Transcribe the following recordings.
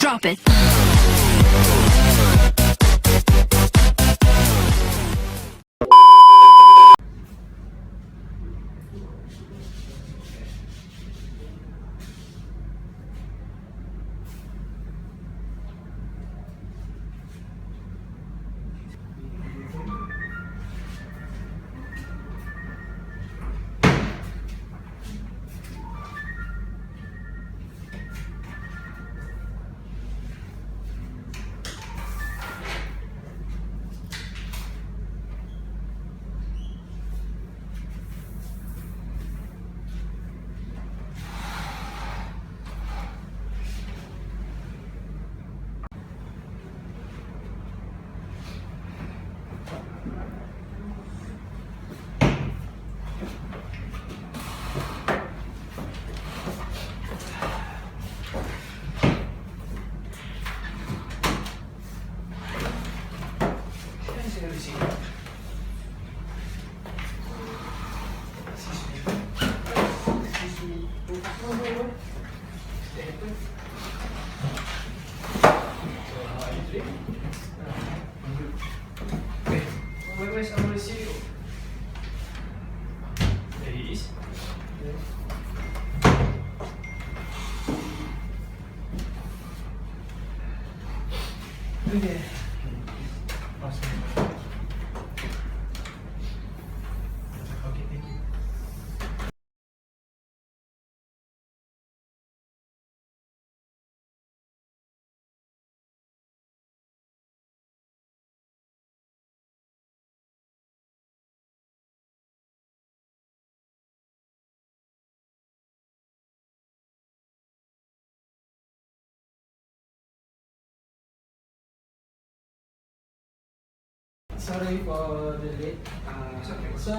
Drop it. Where's our receipt? There he is. Okay. Okay, thank you. Sorry for the late. So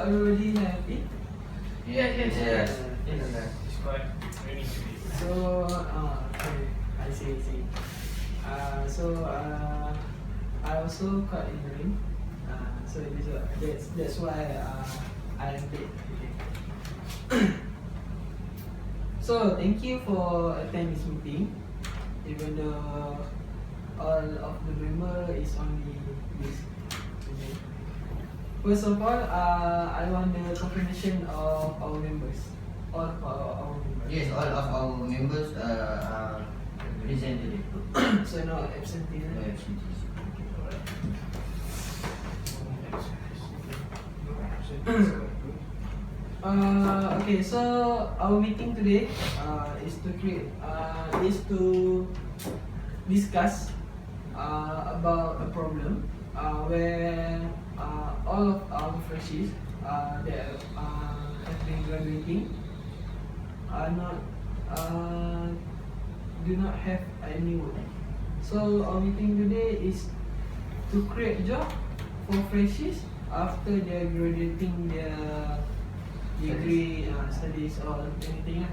everybody happy? Yes. It's quite raining today. So okay, I see. I also caught in the ring. So that's why I am late. Okay. So thank you for attending this meeting, even though all of the member is only this. Okay. First of all, I want the confirmation of our members. All of our members. Yes, all of our members are presented. So no absentee. No absentees. Okay, so our meeting today is to discuss about a problem where all of our freshies that have been graduating are not do not have any work. So our meeting today is to create job for freshies after they are graduating their degree studies or anything.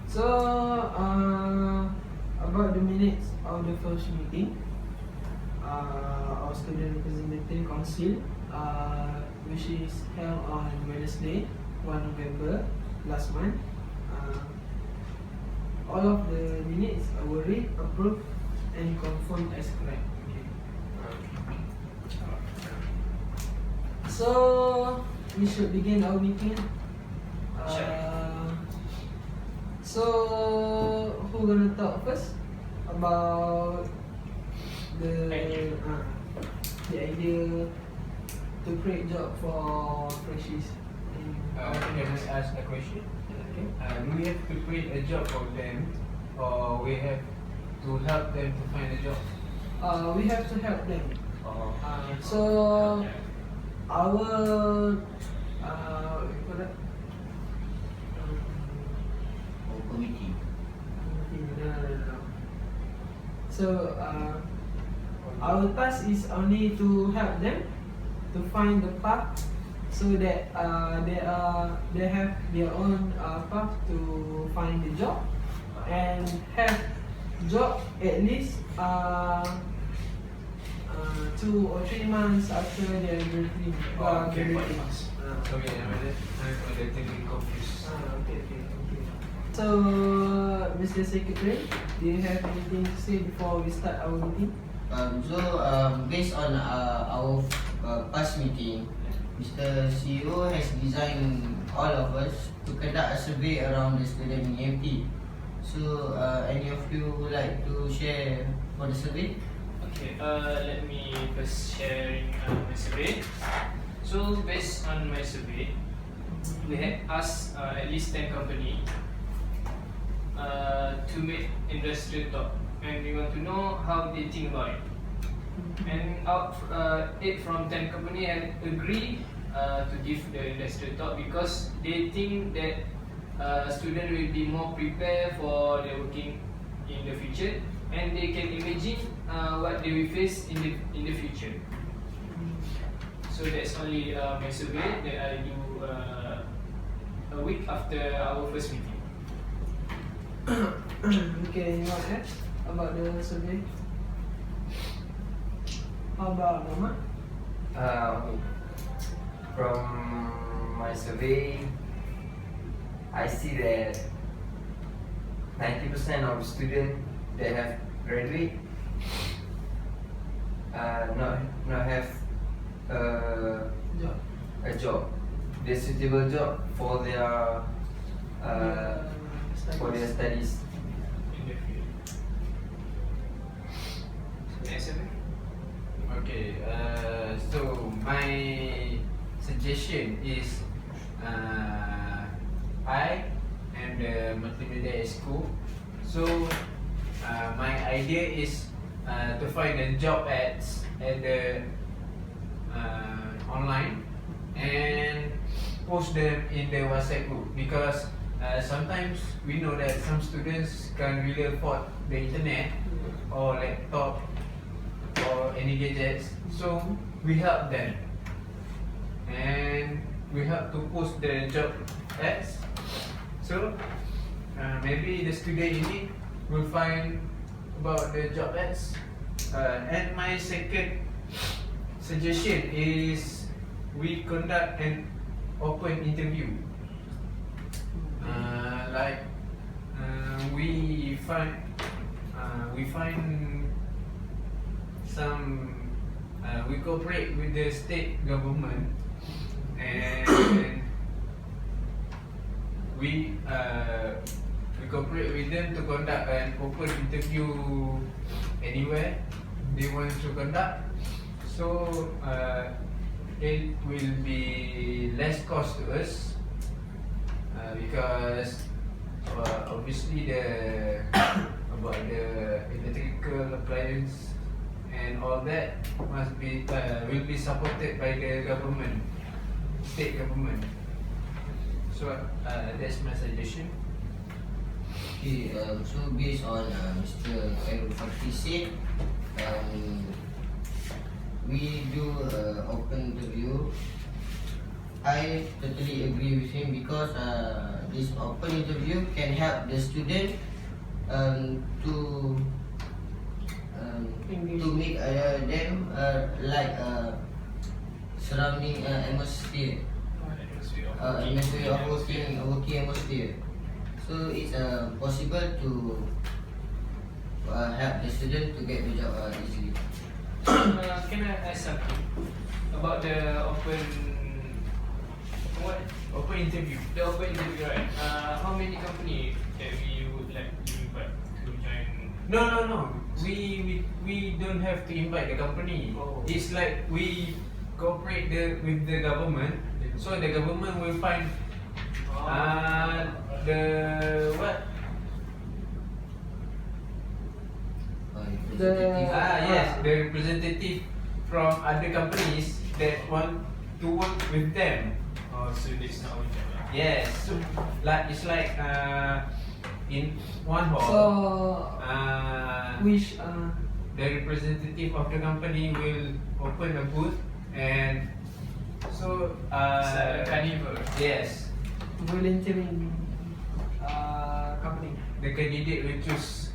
So about the minutes of the first meeting, our student representative council, which is held on Wednesday, 1 November last month. All of the minutes were read, approved, and confirmed as correct. Okay. So we should begin our meeting. So who gonna talk first about the idea to create job for freshies? Can I just ask a question? Okay. Do we have to create a job for them, or we have to help them to find a job? We have to help them. So our what you call that? Committee. No. So our task is only to help them to find the path, so that they have their own path to find the job and have job at least 2 or 3 months after they are graduating. Okay, 4 months. Sorry, I'm a little confused. Okay. So, Mr. Secretary, do you have anything to say before we start our meeting? Based on our past meeting, Mr. CEO has designed all of us to conduct a survey around the student in EMT. So, any of you would like to share for the survey? Okay, let me first sharing my survey. So based on my survey, we had asked at least 10 company to make industrial talk, and we want to know how they think about it. And 8 from 10 company had agreed to give the industrial talk because they think that student will be more prepared for their working in the future, and they can imagine what they will face in the future. So that's only my survey that I do a week after our first meeting. Okay, you want to add about the survey? How about Muhammad? Okay. From my survey, I see that 90% of students that have graduate not have Job. a job, the suitable job for their studies. In the field. Next survey. Okay, so my suggestion is I am the multimedia school. So my idea is to find the job ads at the online and post them in the WhatsApp group, because sometimes we know that some students can't really afford the internet or laptop or any gadgets, so we help them and we help to post the job ads. So maybe the student in need will find about the job ads. And my second suggestion is we conduct an open interview. We find some we cooperate with the state government, and we cooperate with them to conduct an open interview anywhere they want to conduct. So it will be less cost to us because obviously the about the electrical appliance and all that must be will be supported by the government, state government. So that's my suggestion. Okay, so based on Mr. Khairul Fakri said, we do open interview. I totally agree with him because this open interview can help the student to make them like surrounding atmosphere, atmosphere of working atmosphere. So it's possible to help the student to get the job easily. Can I ask something about the open Interview. The open interview, right? How many company that we would like to invite to join? No. We don't have to invite the company. Oh. It's like we cooperate with the government. So the government will find the what? The representative from other companies that want to work with them. Oh, so there's no job. Yes, so it's like in one hall. So, which The representative of the company will open a booth, and so It's like a carnival. yes, volunteering company? the candidate will choose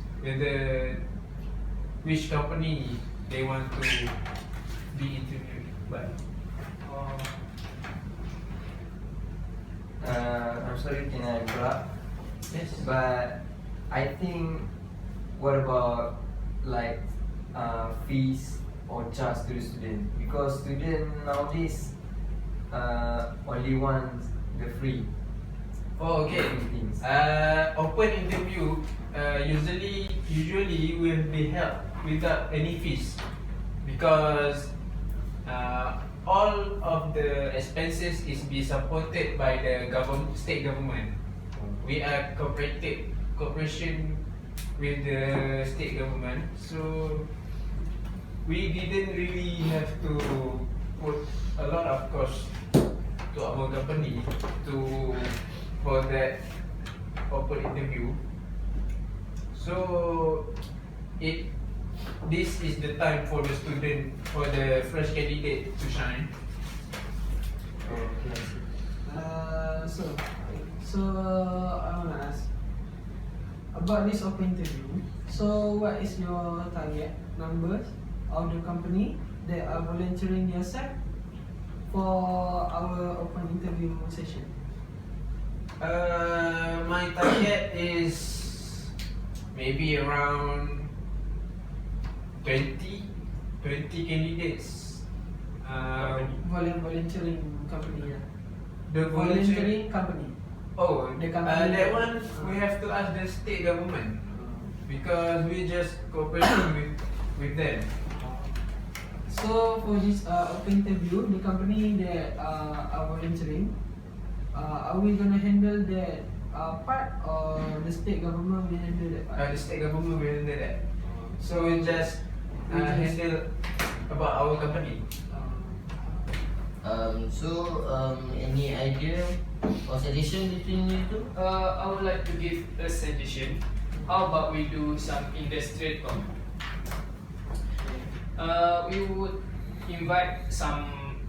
which company they want to be interviewed by. I'm sorry, can I interrupt? Yes. But I think, what about like fees or charge to the student? Because student nowadays only want the free. Oh, okay. Things. Open interview usually will be held without any fees because all of the expenses is be supported by the state government. We are cooperation with the state government, so we didn't really have to put a lot of cost to our company for that open interview. So this is the time for the student, for the fresh candidate to shine. Okay. So I wanna ask about this open interview. So what is your target numbers of the company that are volunteering yourself for our open interview session? My target is maybe around 20 candidates. Volunteering company, yeah. The Volunteering company. Oh, The company. that one we have to ask the state government because we just cooperating with them. So for this open interview, the company that are volunteering, are we gonna handle that part, or the state government will handle that part? The state government will handle that. So we just We just- handle about our company. Any idea or suggestion between you two? I would like to give a suggestion. How about we do some industrial talk? We would invite some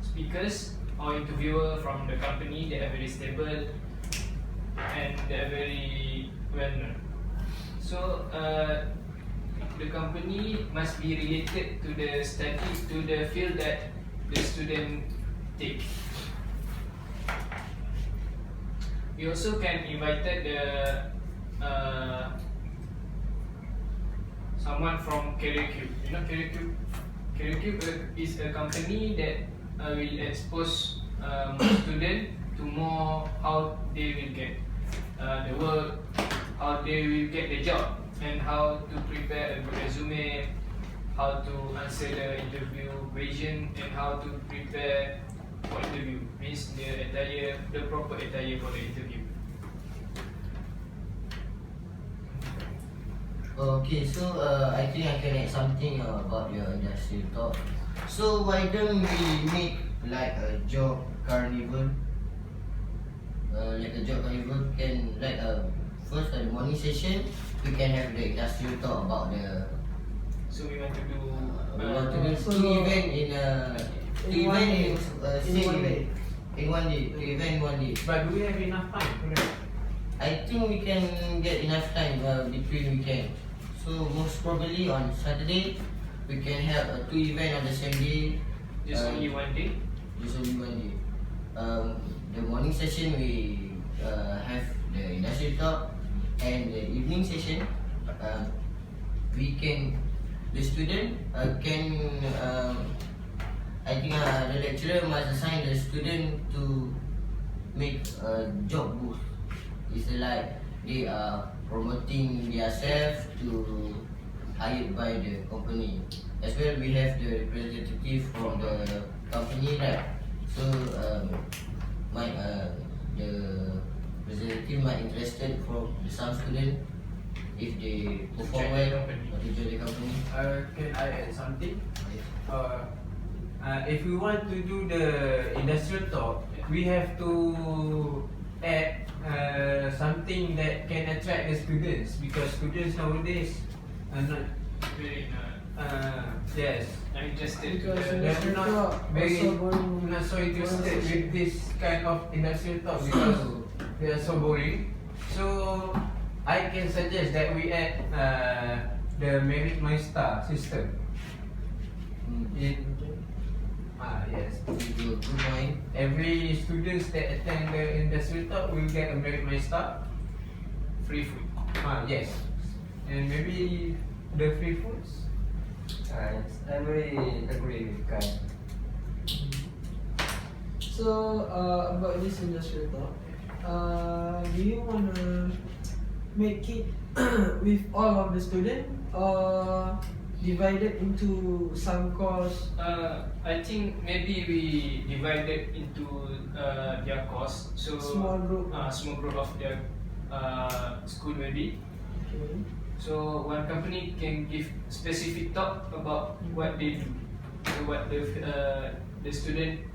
speakers or interviewer from the company that are very stable and they are very well known. So the company must be related to the study, to the field that the student take. We also can invited the someone from CareerCube. You know CareerCube? CareerCube is a company that will expose more students to more how they will get the work, how they will get the job, and how to prepare a resume, how to answer the interview question, and how to prepare for interview. Means the proper attire for the interview. Okay, so I think I can add something about your industrial talk. So why don't we make like a job carnival? Like a job carnival can first the morning session we can have the industrial talk about the So we want to do we want to do So- two event in in one day. same one day. event. In one day, two event in one day. But do we have enough time for that? I think we can get enough time between weekend. So most probably on Saturday we can have two event on the same day. just only one day. Just only one day. The morning session we have the industrial talk, and the evening session the student can I think the lecturer must assign the student to make a job booth. It's like they are promoting themselves to hired by the company. As well, we have the representative from the company, right? So the representative might interested from some student if they perform join the well company. or to join the company. Can I add something? If we want to do the industrial talk, we have to add something that can attract the students because students nowadays are not Very yes I'm interested. Because to they're industrial not talk very also boring. not so interested boring session. with this kind of industrial talk because they are so boring. So I can suggest that we add the Merit My Star system. Yes. Good point. Every students that attend the industry talk will get a Merit My Star. Free food. Yes. And maybe the free foods. Yes, I very agree with Kai. So about this industrial talk, do you wanna make it with all of the student or divided into some course? I think maybe we divided into their course. So Small group. Small group of their school maybe. Okay. So one company can give specific talk about what they do, so what the student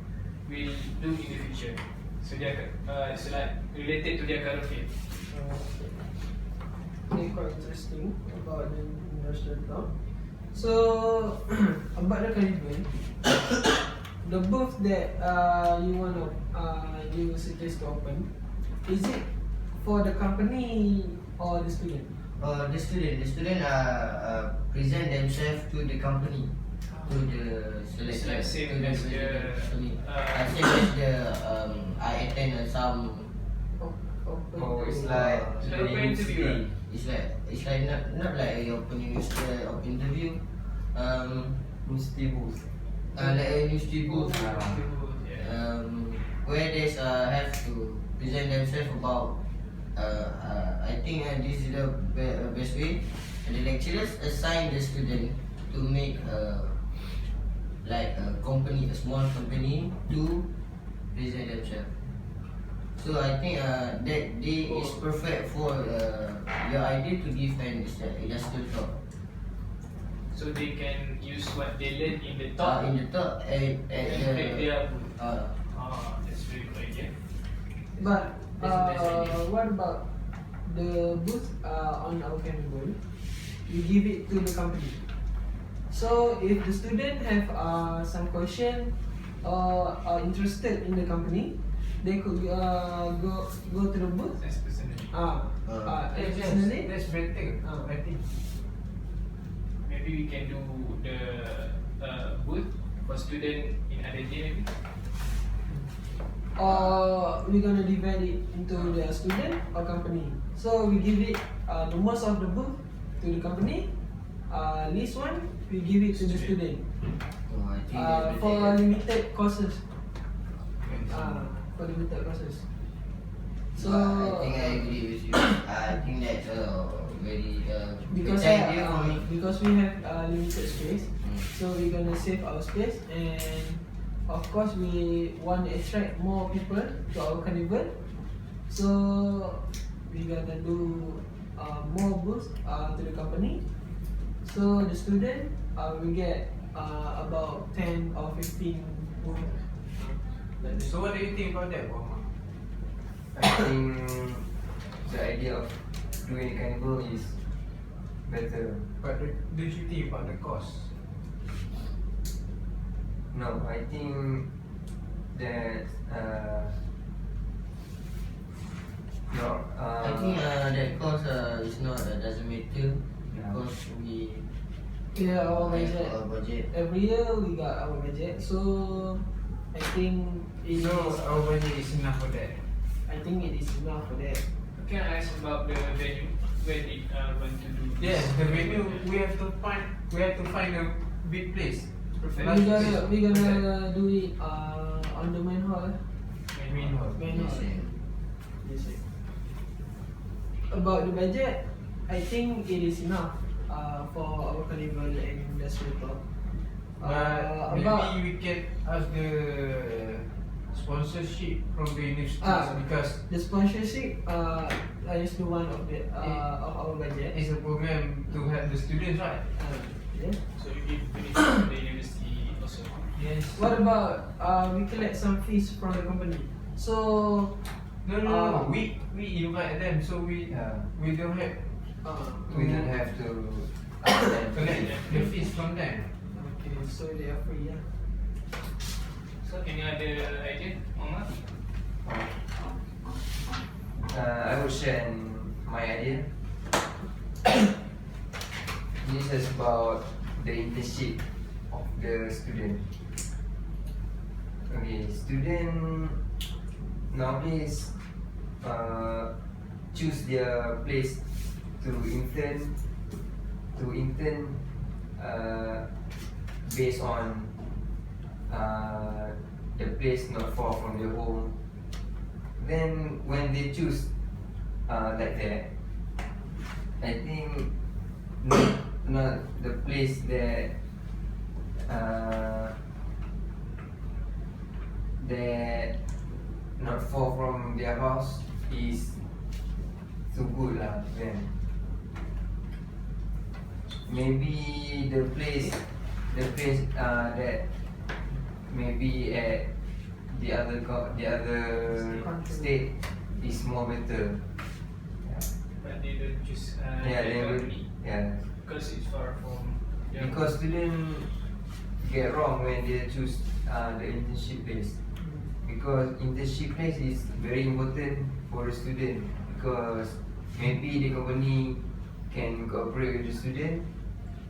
will do in the future. So it's like related to their current field. Okay, quite interesting about the industrial talk. So about the carnival, the booth that you suggest to open, is it for the company or the student? The student present themselves to the company, to the It's like selection, same to as the the company. Same as the I attend some. Open Oh, to- it's like It's the like open interview, university, It's like not like a open university of interview. university booth. Like a university booth. Yeah. Where they have to present themselves about. I think this is the best way. And the lecturers assign the student to make like a company, a small company to present themselves. So I think that day is perfect for your idea to give an industrial talk. So they can use what they learn in the talk In the talk at and create the their booth. That's very good idea. But That's a nice idea. what about the booth on our carnival? We give it to the company. So if the student have some question or are interested in the company, they could go to the booth. That's personally. Yes, Personally, that's better. Ah. I think. Maybe we can do the booth for student in other day maybe. or we're gonna divide it into the student or company. So we give it the most of the booth to the company. Least one we give it to the student. I think that For limited courses. Yes. For limited courses. So I think I agree with you. I think that's very because better idea for me. because we have limited space, so we're gonna save our space, and of course we want to attract more people to our carnival. So we're gonna do more booths to the company. So the student will get about 10 or 15 booths. Like this. So what do you think about that, Muhammad? I think the idea of doing a carnival is better. But do you think about the cost? No, I think that no. I think that cost is not doesn't matter Yeah. because we Yeah, our have budget. our budget. Every year we got our budget, so I think it is. So our budget is enough for that. I think it is enough for that. Can I ask about the venue? Where they want to do this? Yes, the venue we have to find a big place. Perfect. We gonna do it on the main hall. Main hall. Main hall. Yes, Yes, sir. About the budget, I think it is enough for our carnival and industrial talk. But About maybe we can ask the sponsorship from the universities because the sponsorship is the one of the of our budget. it's a program to help the students, right? Yeah. So you give benefit to the university also. Yes. What about we collect some fees from the company? So No. We invite them, so we don't have We don't have to ask them. collect the fees from them. Okay, so they are free, yeah. So any other idea, Muhammad? I will share my idea. This is about the internship of the student. Okay, student nowadays choose their place to intern based on the place not far from their home. Then when they choose like that, I think not the place that not far from their house is so good lah. Then maybe the place that maybe at the other state is more better. But they don't choose Yeah, the they will. company Yeah, because it's far from their because students get wrong when they choose the internship place. Because internship place is very important for the student, because maybe the company can cooperate with the student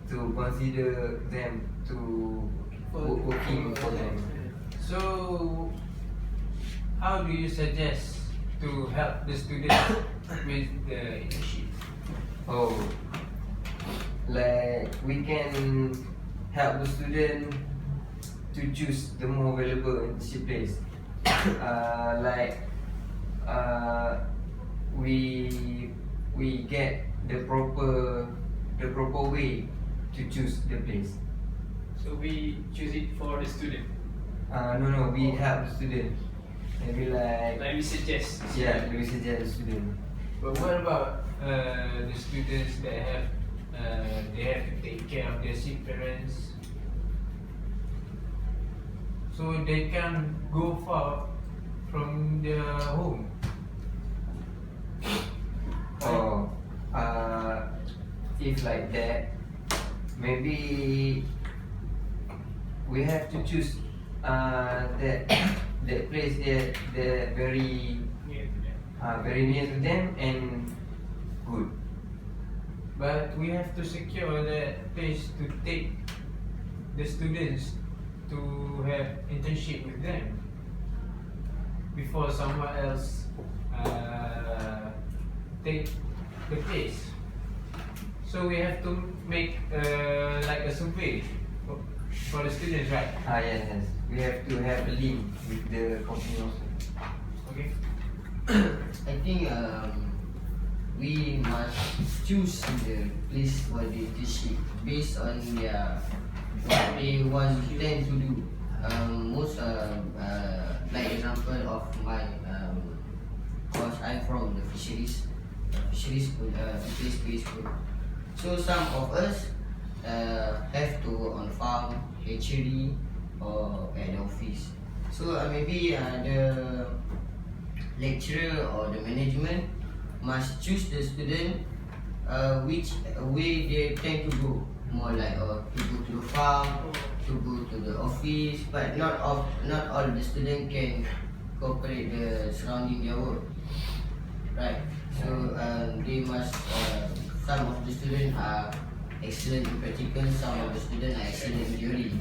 to consider them to working for them. So, how do you suggest to help the students with the internship? Oh, like we can help the student to choose the more valuable internship place. We get the proper way to choose the place. So we choose it for the student. No, we help the student. Maybe like Like we suggest. yeah, we suggest the student. But what about the students that they have to take care of their sick parents, so they can go far from their home? Oh, if like that, maybe we have to choose that place that very Yeah, yeah. very near to them and good. But we have to secure that place to take the students to have internship with them before someone else take the place. So we have to make like a survey for the students, right? Yes. We have to have a link with the company also. Okay. I think we must choose the place for the internship based on their what they want them to do. Most like example of my course, I'm from the fisheries school, fish school. So some of us have to work on farm, hatchery, or an office. So maybe the lecturer or the management must choose the student which way they tend to go. More like to go to the farm, to go to the office, but not all the student can cooperate the surrounding their work. Right. So they must some of the students are excellent in practical, some of the students are excellent in theory.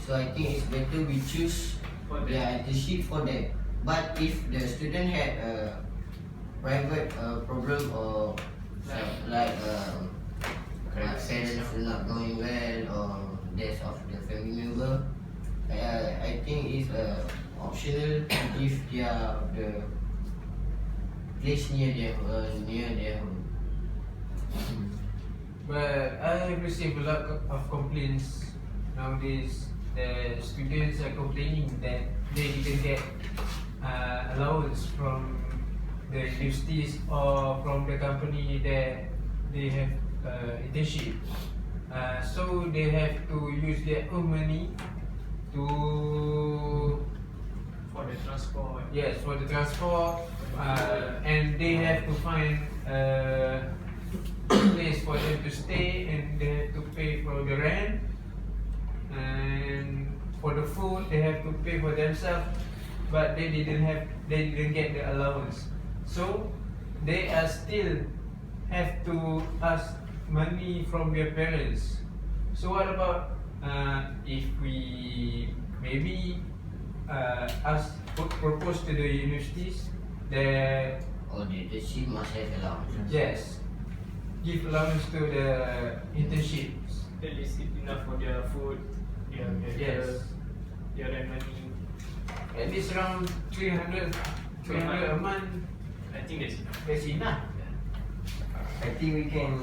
So I think it's better we choose For them. their internship for them. But if the student had a private problem or like parents are not going well or death of the family member, I think it's optional if they are the place near their home. But I received a lot of complaints nowadays. The students are complaining that they didn't get allowance from the universities or from the company that they have internship. So they have to use their own money to For the transport. yes for the transport, and they have to find place for them to stay, and they have to pay for the rent, and for the food they have to pay for themselves, but they didn't get the allowance, so they are still have to ask money from their parents. So what about if we maybe propose to the universities that Or the internship must have allowance. yes, give allowance to the internships. At least enough for their food, their Yes. their rent money. At least around 300 a month. I think that's enough. That's enough. I think we can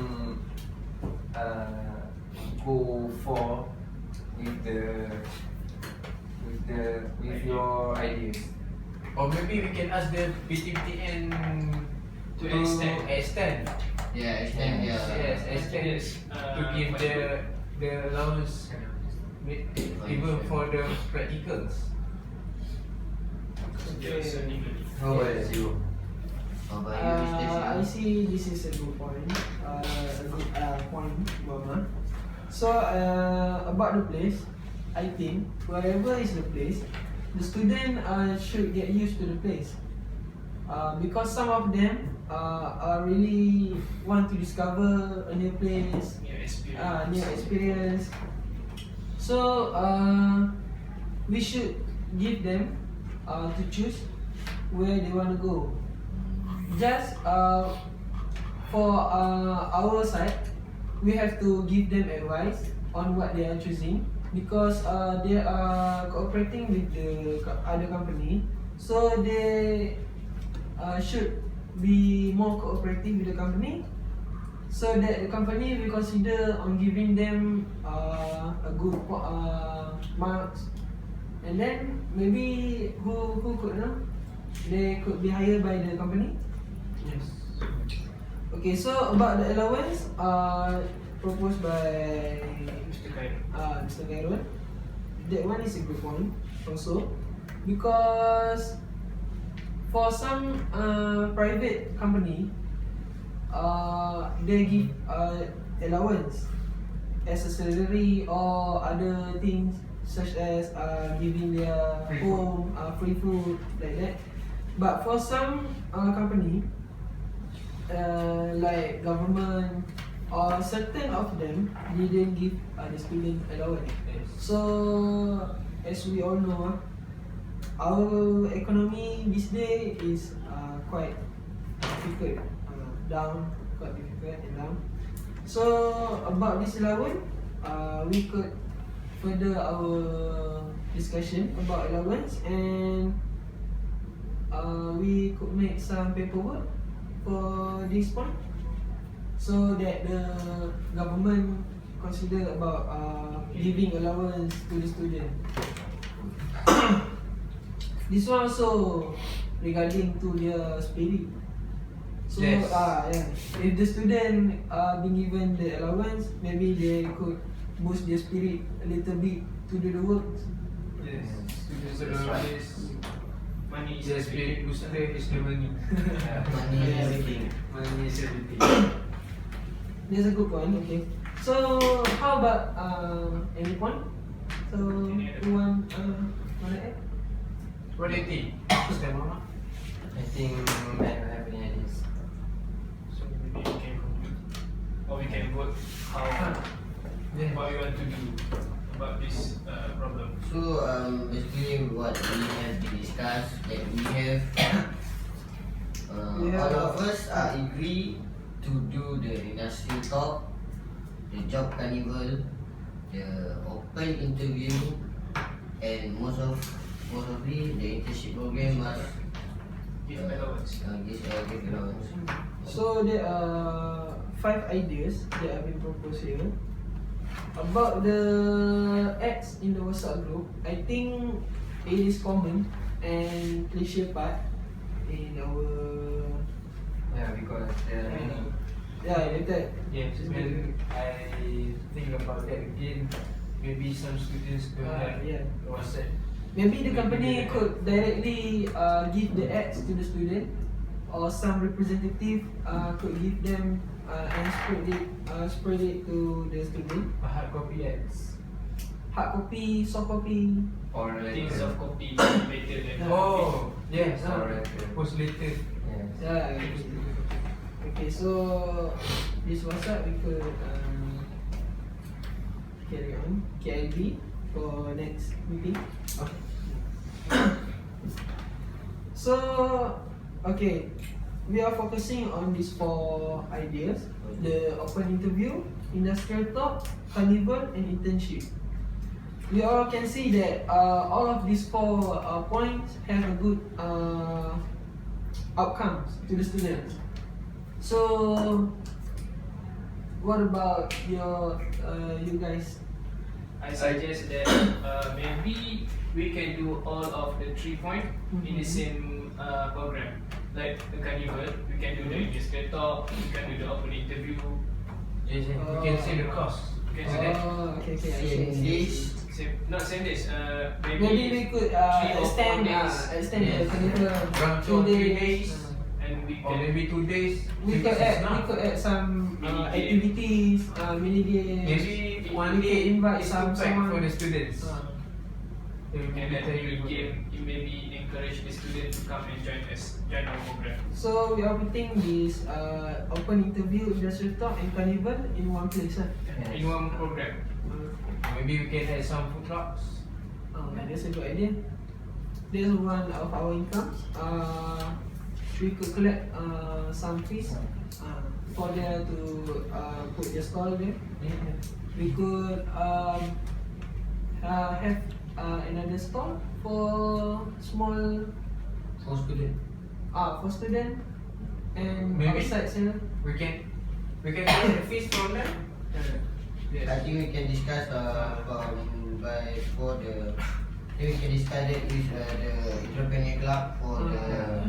go for with your ideas. Or maybe we can ask the PTPTN To extend. Yeah, extend Yes, extend Yes, to give the allowance even for the practicals. They're also legally. How about you? How about you, Mr. I Shio? see this is a good point. A good point, Mama. So about the place, I think wherever is the place, the student should get used to the place. Because some of them are really want to discover a new place, New experience. new experience. So we should give them to choose where they want to go. Just for our side, we have to give them advice on what they are choosing because they are cooperating with the other company, so they should be more cooperative with the company, so that the company will consider on giving them a good marks, and then maybe who could know, they could be hired by the company. Yes. Okay, so about the allowance proposed by Mr. Khairul. Mr. Khairul, that one is a good point also, because for some private company, they give allowance as a salary or other things such as giving their Free home free food like that. But for some company, like government or certain of them didn't give the student allowance. Yes. So as we all know, our economy this day is quite difficult, quite difficult and down. So about this allowance, we could further our discussion about allowance, and we could make some paperwork for this point, so that the government consider about giving allowance to the student. This one also regarding to their spirit. So Yes. yeah, if the student been given the allowance, maybe they could boost their spirit a little bit to do the work. Yes. That's So right. this Money is the spirit booster is the money. Money and everything. Money is everything. That's a good point. Okay. So how about any point? So Any other you wanna add? What do you think, Mr. Mama? I think I don't have any ideas. So maybe we can conclude, or we can vote how Yeah. what we want to do about this problem. So basically what we have discussed, that we have all of us are agree to do the industrial talk, the job carnival, the open interview, and mostly the internship program must Give allowance. give allowance. So there are 5 ideas that have been proposed here. About the ads in the WhatsApp group, I think it is common and cliche part in our Yeah, because there are many. later. Yes, when I think about that again, maybe some students don't have Yeah. WhatsApp. Maybe the company could directly give the ads to the student, or some representative could give them and spread it to the student. Hard copy ads. Hard copy, soft copy. Or I think later. soft copy better than Oh, yes. Or later. Post later. Yes. Yeah. Okay, so this WhatsApp we could carry on KLB for next meeting. Okay. So, okay, we are focusing on these 4 ideas: the open interview, industrial talk, carnival, and internship. We all can see that all of these 4 points have a good outcomes to the students. So, what about you guys? I suggest that maybe we can do all of the 3 points in the same program. Like the carnival, we can do the industrial talk, we can do the open interview. Yes, yes. We can see the cost. We can do that. Oh, okay, I see, Same I see. days. Not same days. Maybe we could 3 or 4 extend days. extend the Yes. carnival Around 2 or 3 days. And we Or can maybe 2 days. We could add some Mini game. activities, mini games. Maybe one We day can invite is some too packed someone. for the students. and then we game. You maybe encourage the student to come and join our program. So we are putting this open interview, industrial talk, and carnival in one place. In one program. Maybe we can add some food trucks. That's a good idea. That's one of our incomes. We could collect some fees for them to put their stall there. We could have another stall for small For student. for student and Maybe. outside seller. We can get the fees from them. I think we can discuss we can discuss that with the entrepreneur club for the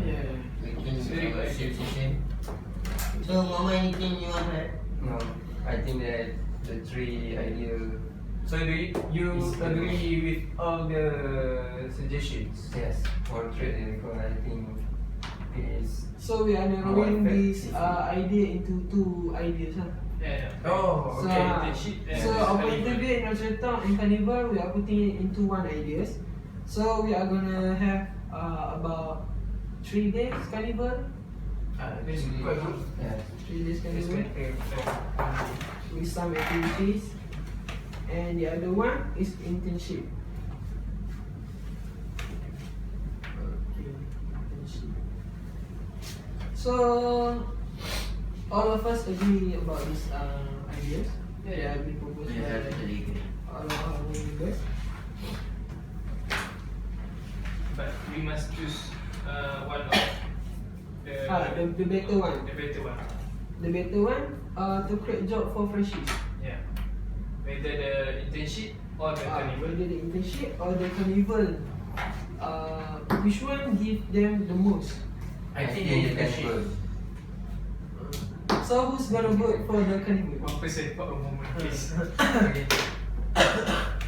Yeah. making It's very good. session. So Mama, anything you want to add? No, I think that the 3 idea. So do you agree with all the suggestions? Yes, for trade because I think it is. So we are narrowing More this effective. idea into 2 ideas. Yeah. Oh, So, okay. Internship and so open carnival. interview, industrial talk, and carnival, we are putting it into 1 ideas. So we are gonna have about 3 days carnival, This is quite good. Yes. 3 days This carnival can with some activities, and the other one is internship. Okay, internship. So all of us agree about these ideas. Yeah. That we proposed Yeah, I by totally agree. all of our members. But we must choose one of The better one. the better one. The better one to create job for freshies. Yeah. Whether the internship or the carnival. Whether the internship or the carnival. Which one give them the most? I think the the internship. So who's gonna vote for the carnival? One person for a moment, please. Okay.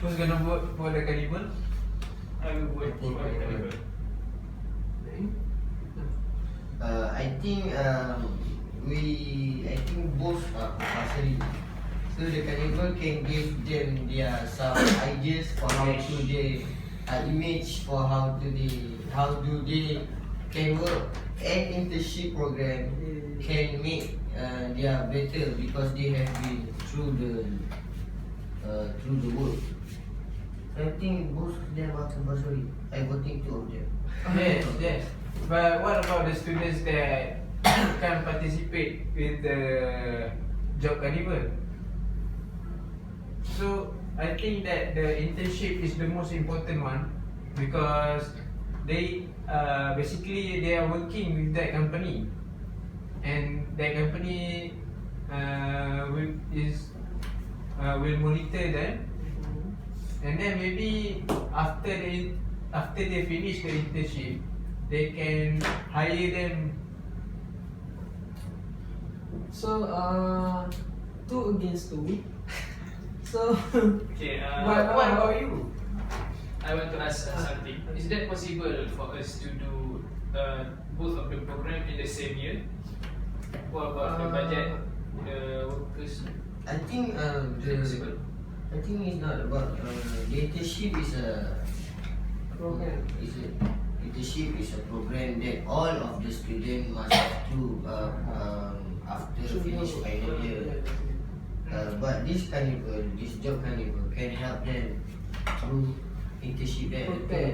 Who's gonna vote for the carnival? I will vote for the carnival. I think both are compulsory. So the carnival can give them some ideas for how to they image for how do they can work, and internship program can make they are better because they have been through the work. I think both of them are compulsory. I voting 2 of them. Yes, yes. But what about the students that can participate with the job carnival? So I think that the internship is the most important one because they basically they are working with that company, and that company will monitor them, and then maybe after they finish the internship, they can hire them. So 2 against 2. So Okay. What about you? I want to ask something. Is that possible for us to do both of the program in the same year? What about the budget, the workers? I think Possible. I think it's not about the internship is a program. Internship is a program that all of the students must have to after finish final year. But this job carnival can help them through internship there. Prepare.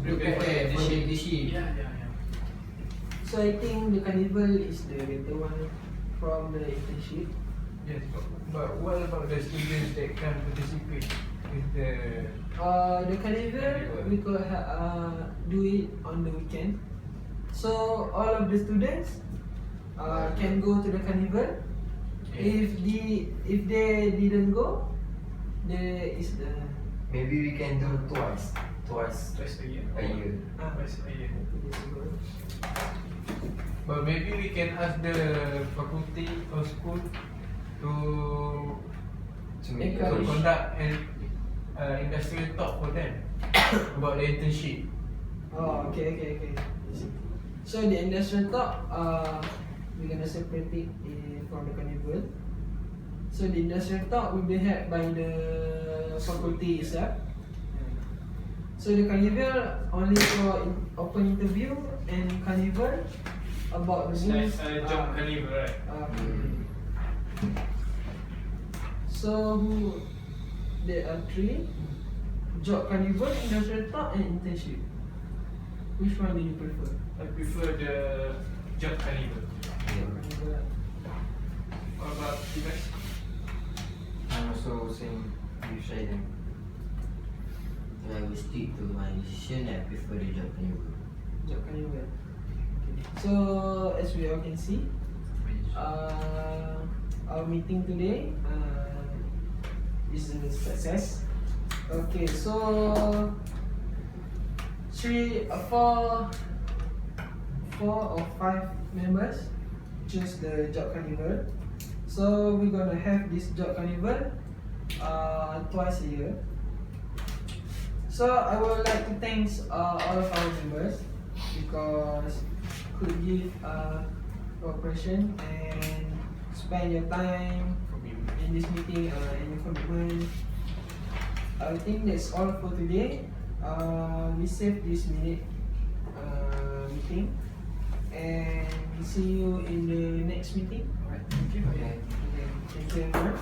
Prepare for the internship. Yeah. So I think the carnival is the better one from the internship. Yes, but what about the students that can participate with the? The carnival we could do it on the weekend. So all of the students can go to the carnival. Yeah. If they didn't go, there is the Maybe we can do twice Twice a year. a year. Twice a year. But maybe we can ask the faculty or school to To make Encourage. conduct an industrial talk for them about the internship. Oh, okay. So the industrial talk, we're gonna separate it from the carnival. So the industrial talk will be held by the faculty itself. So the carnival only for open interview, and carnival about the It's like booth. a job carnival, right? So there are 3: job carnival, industrial talk, and internship. Which one do you prefer? I prefer the job carnival. Carnival. What about you guys? I'm also saying you say them. I will stick to my decision. I prefer the job carnival. Job carnival. Okay. So as we all can see, our meeting today is a success. Okay, so four or five members choose the job carnival. So we're gonna have this job carnival twice a year. So I would like to thank all of our members because could give cooperation and spend your time in this meeting and your commitment. I think that's all for today. We save this minute meeting and we see you in the next meeting. Alright, thank you. Okay. Okay, thank you everyone.